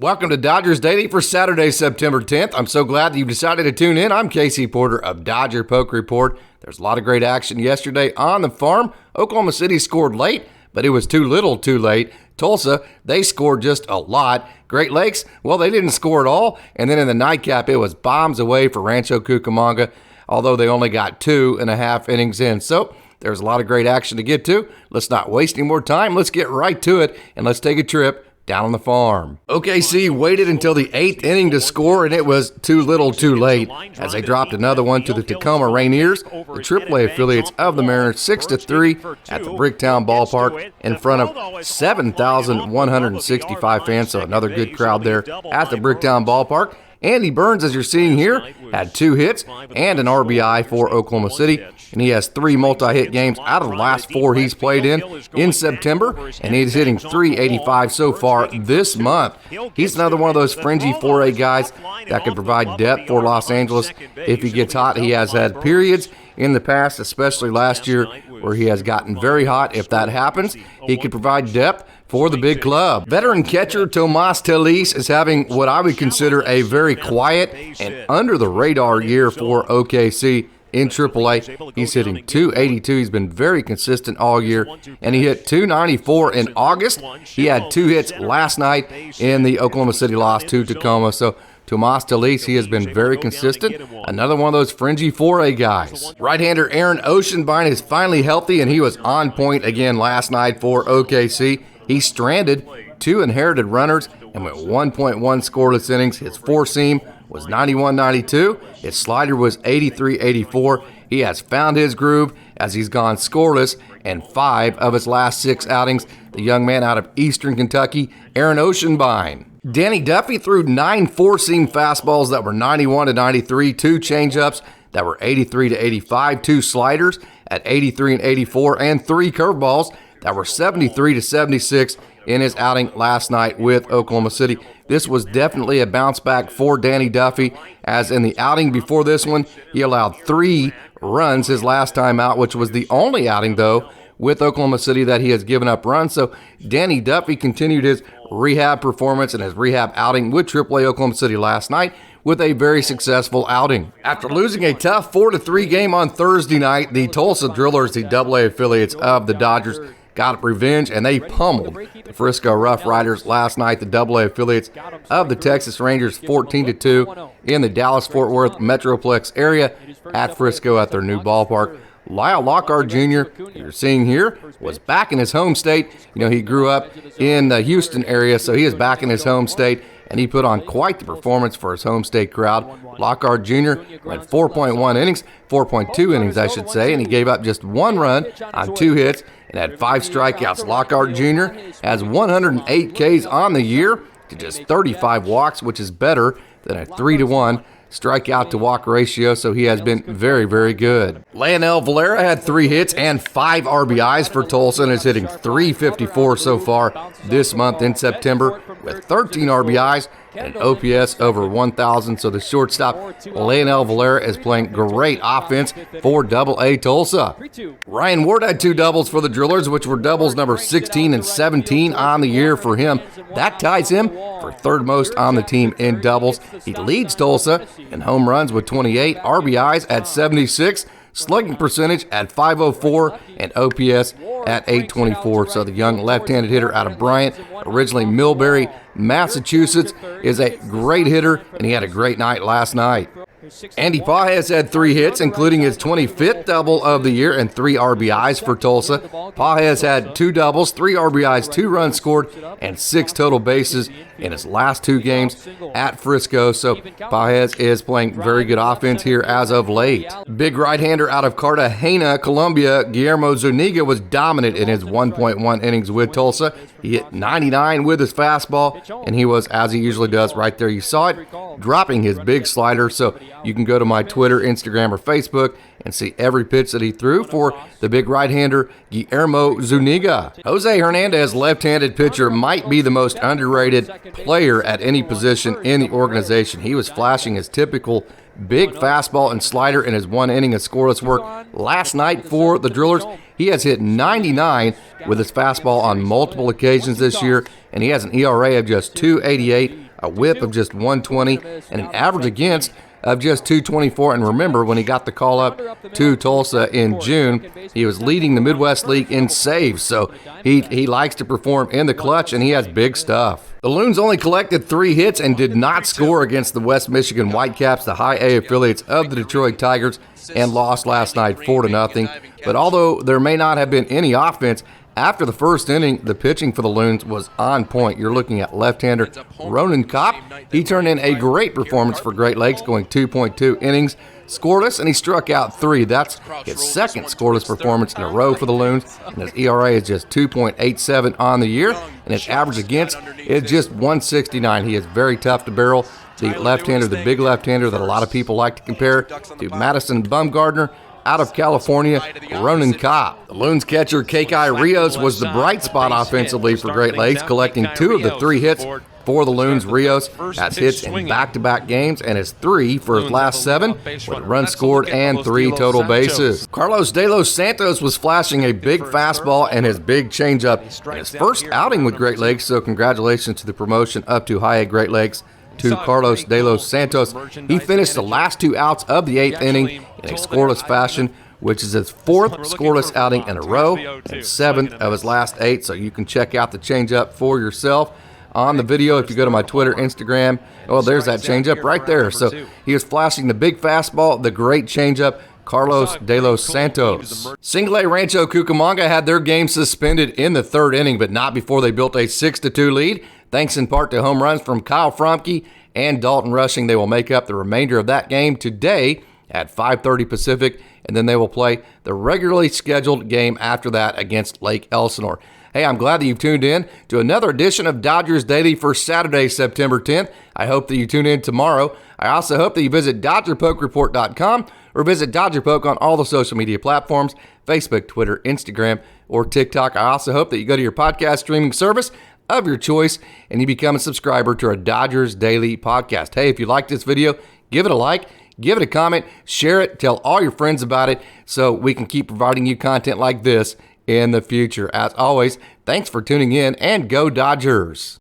Welcome to Dodgers Daily for Saturday, September 10th. I'm so glad that you've decided to tune in. I'm Casey Porter of Dodger Poke Report. There's a lot of great action yesterday on the farm. Oklahoma City scored late, but it was too little too late. Tulsa, they scored just a lot. Great Lakes, well, they didn't score at all. And then in the nightcap, it was bombs away for Rancho Cucamonga, although they only got 2.5 innings in. So there's a lot of great action to get to. Let's not waste any more time. Let's get right to it, and let's take a trip down on the farm. OKC waited until the 8th inning to score, and it was too little too late as they dropped another one to the Tacoma Rainiers, the AAA affiliates of the Mariners, 6-3 at the Bricktown Ballpark in front of 7,165 fans, so another good crowd there at the Bricktown Ballpark. Andy Burns, as you're seeing here, had 2 hits and an RBI for Oklahoma City, and he has 3 multi-hit games out of the last 4 he's played in September, and he's hitting .385 so far this month. He's another one of those fringy 4A guys that can provide depth for Los Angeles if he gets hot. He has had periods in the past, especially last year, where he has gotten very hot. If that happens, he could provide depth for the big club. Veteran catcher Tomas Telis is having what I would consider a very quiet and under-the-radar year for OKC in AAA. He's hitting .282. He's been very consistent all year, and he hit .294 in August. He had 2 hits last night in the Oklahoma City loss to Tacoma. So Tomas Telis, he has been very consistent. Another one of those fringy 4A guys. Right-hander Aaron Oceanbein is finally healthy, and he was on point again last night for OKC. He stranded 2 inherited runners and went 1.1 scoreless innings. His four-seam was 91-92. His slider was 83-84. He has found his groove as he's gone scoreless in 5 of his last 6 outings. The young man out of Eastern Kentucky, Aaron Oceanbein. Danny Duffy threw 9 four-seam fastballs that were 91-93, 2 changeups that were 83-85, 2 sliders at 83 and 84, and 3 curveballs that were 73-76 in his outing last night with Oklahoma City. This was definitely a bounce back for Danny Duffy, as in the outing before this one, he allowed 3 runs his last time out, which was the only outing, though, with Oklahoma City that he has given up runs. So Danny Duffy continued his rehab performance and his rehab outing with AAA Oklahoma City last night with a very successful outing. After losing a tough 4-3 game on Thursday night, the Tulsa Drillers, the AA affiliates of the Dodgers, got revenge, and they pummeled the Frisco Rough Riders last night, the AA affiliates of the Texas Rangers, 14-2 in the Dallas-Fort Worth Metroplex area at Frisco at their new ballpark. Lyle Lockhart Jr., you're seeing here, was back in his home state. You know, he grew up in the Houston area, so he is back in his home state, and he put on quite the performance for his home state crowd. Lockhart Jr. went 4.1 innings, 4.2 innings, I should say, and he gave up just 1 run on 2 hits and had 5 strikeouts. Lockhart Jr. has 108 Ks on the year to just 35 walks, which is better than a 3-to-1 strikeout to walk ratio, so he has been very, very good. Leonel Valera had 3 hits and 5 RBIs for Tulsa and is hitting .354 so far this month in September with 13 RBIs and an OPS over 1,000. So the shortstop, Leonel Valera, is playing great offense for AA Tulsa. Ryan Ward had 2 doubles for the Drillers, which were doubles number 16 and 17 on the year for him. That ties him for 3rd most on the team in doubles. He leads Tulsa in home runs with 28, RBIs at 76, slugging percentage at .504, and OPS at .824. So the young left-handed hitter out of Bryant, originally Millbury, Massachusetts, is a great hitter, and he had a great night last night. Andy Pages had 3 hits, including his 25th double of the year and 3 RBIs for Tulsa. Pages had 2 doubles, 3 RBIs, 2 runs scored, and 6 total bases in his last 2 games at Frisco. So Pages is playing very good offense here as of late. Big right-hander out of Cartagena, Colombia, Guillermo Zuniga was dominant in his 1.1 innings with Tulsa. He hit 99 with his fastball, and he was, as he usually does, right there. You saw it, dropping his big slider. So you can go to my Twitter, Instagram, or Facebook and see every pitch that he threw for the big right-hander, Guillermo Zuniga. Jose Hernandez, left-handed pitcher, might be the most underrated player at any position in the organization. He was flashing his typical big fastball and slider in his 1 inning of scoreless work last night for the Drillers. He has hit 99 with his fastball on multiple occasions this year, and he has an ERA of just 2.88, a whip of just 120, and an average against of just 224. And remember, when he got the call up to Tulsa in June, he was leading the Midwest League in saves, so he likes to perform in the clutch, and he has big stuff. The Loons only collected 3 hits and did not score against the West Michigan Whitecaps, the high A affiliates of the Detroit Tigers, and lost last night 4-0. But although there may not have been any offense, after the first inning, the pitching for the Loons was on point. You're looking at left-hander Kopp. He turned in a great performance for Great Lakes, going 2.2 innings, scoreless, and he struck out 3. That's his second scoreless performance in a row for the Loons, and his ERA is just 2.87 on the year, and his average against is just 169. He is very tough to barrel. The left-hander, the big left-hander that a lot of people like to compare to Madison Bumgarner out of California, Kopp. The Loons catcher Kekai Rios was the bright spot offensively for Great Lakes, collecting 2 of the 3 hits for the Loons. Rios has hits in back-to-back games and is 3 for his last 7, with a run scored and 3 total bases. Carlos de Los Santos was flashing a big fastball and his big changeup in his first outing with Great Lakes, so congratulations to the promotion up to High A Great Lakes to Carlos de Los Santos. He finished the last 2 outs of the 8th inning in a scoreless fashion, which is his 4th scoreless outing in a row and 7th of his last 8, so you can check out the changeup for yourself on the video if you go to my Twitter, Instagram. Oh, there's that changeup right there. So he was flashing the big fastball, the great changeup, Carlos de Los Santos. Single A Rancho Cucamonga had their game suspended in the 3rd inning, but not before they built a 6-2 lead. Thanks in part to home runs from Kyle Fromke and Dalton Rushing. They will make up the remainder of that game today at 5:30 Pacific, and then they will play the regularly scheduled game after that against Lake Elsinore. Hey, I'm glad that you've tuned in to another edition of Dodgers Daily for Saturday, September 10th. I hope that you tune in tomorrow. I also hope that you visit DodgerPokeReport.com or visit DodgerPoke on all the social media platforms, Facebook, Twitter, Instagram, or TikTok. I also hope that you go to your podcast streaming service of your choice and you become a subscriber to our Dodgers Daily podcast. Hey, if you like this video, give it a like, give it a comment, share it, tell all your friends about it so we can keep providing you content like this in the future. As always, thanks for tuning in, and go Dodgers.